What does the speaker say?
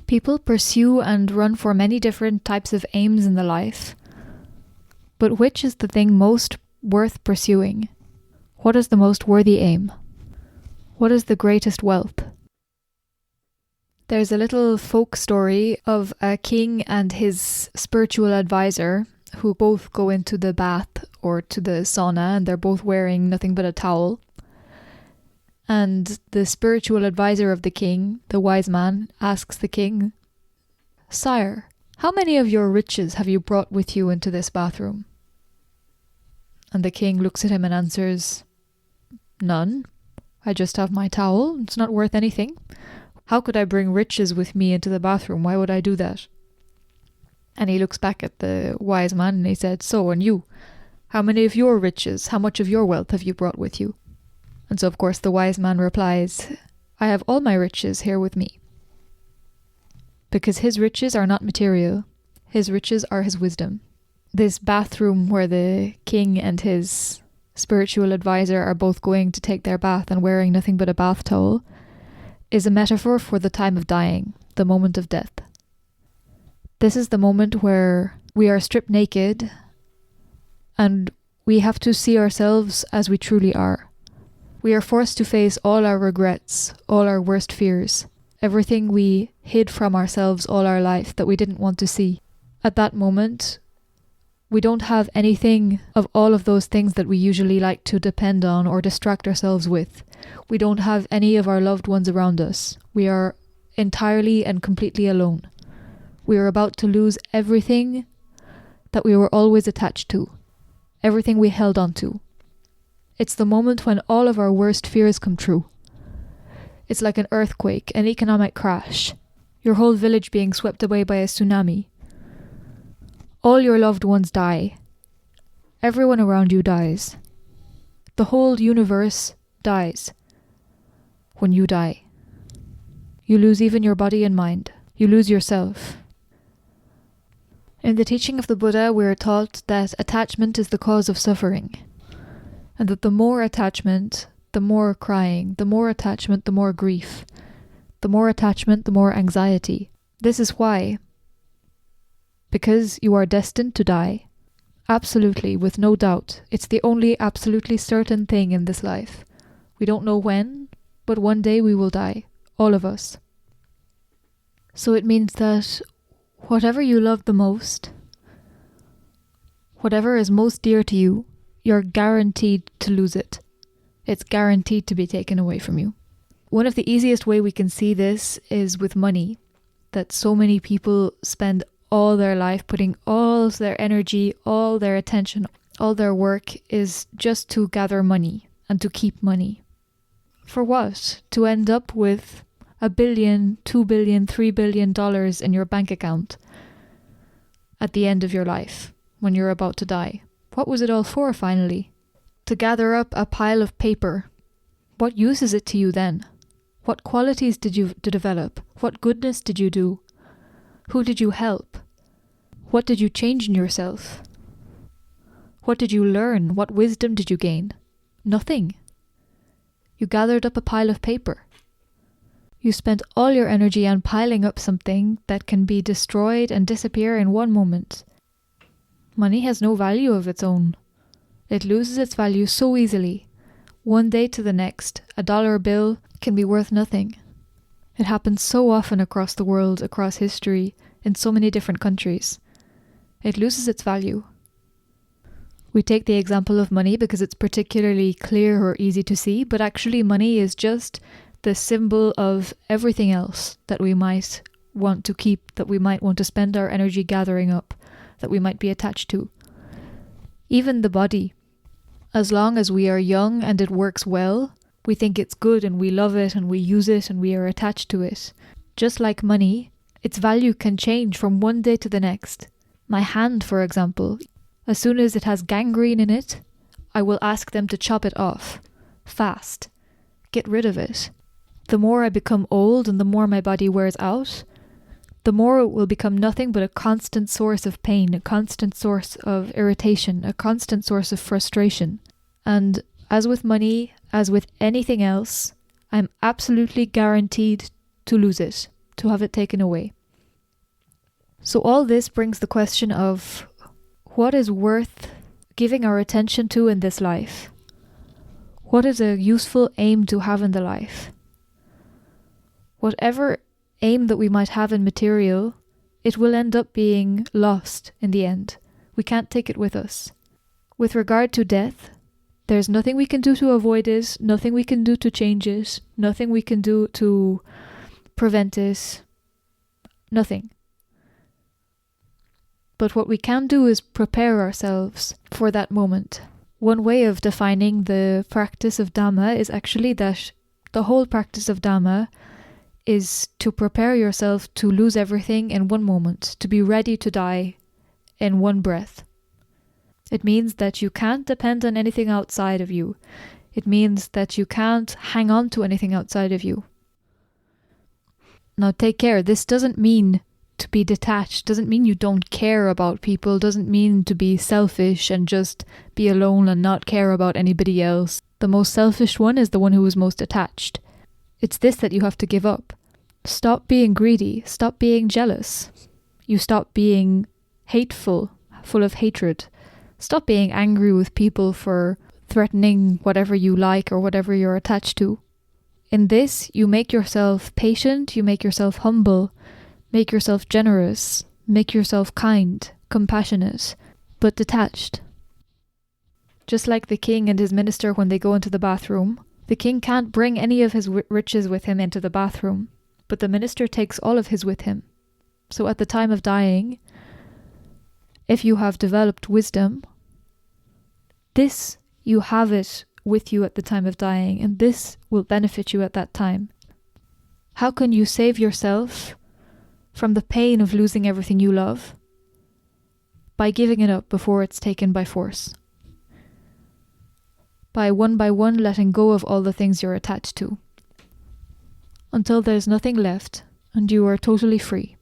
People pursue and run for many different types of aims in the life. But which is the thing most worth pursuing? What is the most worthy aim? What is the greatest wealth? There's a little folk story of a king and his spiritual advisor who both go into the bath or to the sauna, and they're both wearing nothing but a towel. And the spiritual advisor of the king, the wise man, asks the king, "Sire, how many of your riches have you brought with you into this bathroom?" And the king looks at him and answers, "None. I just have my towel. It's not worth anything. How could I bring riches with me into the bathroom? Why would I do that?" And he looks back at the wise man and he said, "So, and you? How many of your riches, how much of your wealth have you brought with you?" And so, of course, the wise man replies, "I have all my riches here with me." Because his riches are not material. His riches are his wisdom. This bathroom where the king and his spiritual advisor are both going to take their bath and wearing nothing but a bath towel is a metaphor for the time of dying, the moment of death. This is the moment where we are stripped naked and we have to see ourselves as we truly are. We are forced to face all our regrets, all our worst fears, everything we hid from ourselves all our life that we didn't want to see. At that moment, we don't have anything of all of those things that we usually like to depend on or distract ourselves with. We don't have any of our loved ones around us. We are entirely and completely alone. We are about to lose everything that we were always attached to, everything we held on to. It's the moment when all of our worst fears come true. It's like an earthquake, an economic crash, your whole village being swept away by a tsunami. All your loved ones die. Everyone around you dies. The whole universe dies. When you die, you lose even your body and mind. You lose yourself. In the teaching of the Buddha, we are taught that attachment is the cause of suffering. And that the more attachment, the more crying, the more attachment, the more grief, the more attachment, the more anxiety. This is why. Because you are destined to die. Absolutely, with no doubt. It's the only absolutely certain thing in this life. We don't know when, but one day we will die. All of us. So it means that whatever you love the most, whatever is most dear to you, you're guaranteed to lose it. It's guaranteed to be taken away from you. One of the easiest way we can see this is with money, that so many people spend all their life putting all their energy, all their attention, all their work is just to gather money and to keep money. For what? To end up with $1 billion, $2 billion, $3 billion in your bank account at the end of your life, when you're about to die. What was it all for, finally? To gather up a pile of paper. What use is it to you then? What qualities did you develop? What goodness did you do? Who did you help? What did you change in yourself? What did you learn? What wisdom did you gain? Nothing. You gathered up a pile of paper. You spent all your energy on piling up something that can be destroyed and disappear in one moment. Money has no value of its own. It loses its value so easily. One day to the next, a dollar bill can be worth nothing. It happens so often across the world, across history, in so many different countries. It loses its value. We take the example of money because it's particularly clear or easy to see, but actually money is just the symbol of everything else that we might want to keep, that we might want to spend our energy gathering up, that we might be attached to. Even the body. As long as we are young and it works well, we think it's good and we love it and we use it and we are attached to it. Just like money, its value can change from one day to the next. My hand, for example, as soon as it has gangrene in it, I will ask them to chop it off. Fast. Get rid of it. The more I become old and the more my body wears out, the more it will become nothing but a constant source of pain, a constant source of irritation, a constant source of frustration. And as with money, as with anything else, I'm absolutely guaranteed to lose it, to have it taken away. So all this brings the question of what is worth giving our attention to in this life? What is a useful aim to have in the life? Whatever aim that we might have in material, it will end up being lost in the end. We can't take it with us. With regard to death, there's nothing we can do to avoid it, nothing we can do to change it, nothing we can do to prevent it, nothing. But what we can do is prepare ourselves for that moment. One way of defining the practice of Dhamma is actually that the whole practice of Dhamma is to prepare yourself to lose everything in one moment, to be ready to die in one breath. It means that you can't depend on anything outside of you. It means that you can't hang on to anything outside of you. Now take care, this doesn't mean to be detached, doesn't mean you don't care about people, doesn't mean to be selfish and just be alone and not care about anybody else. The most selfish one is the one who is most attached. It's this that you have to give up. Stop being greedy, stop being jealous. You stop being hateful, full of hatred. Stop being angry with people for threatening whatever you like or whatever you're attached to. In this, you make yourself patient, you make yourself humble, make yourself generous, make yourself kind, compassionate, but detached. Just like the king and his minister when they go into the bathroom, the king can't bring any of his riches with him into the bathroom, but the minister takes all of his with him. So at the time of dying, if you have developed wisdom, this, you have it with you at the time of dying, and this will benefit you at that time. How can you save yourself from the pain of losing everything you love? By giving it up before it's taken by force. By one letting go of all the things you're attached to. Until there's nothing left and you are totally free.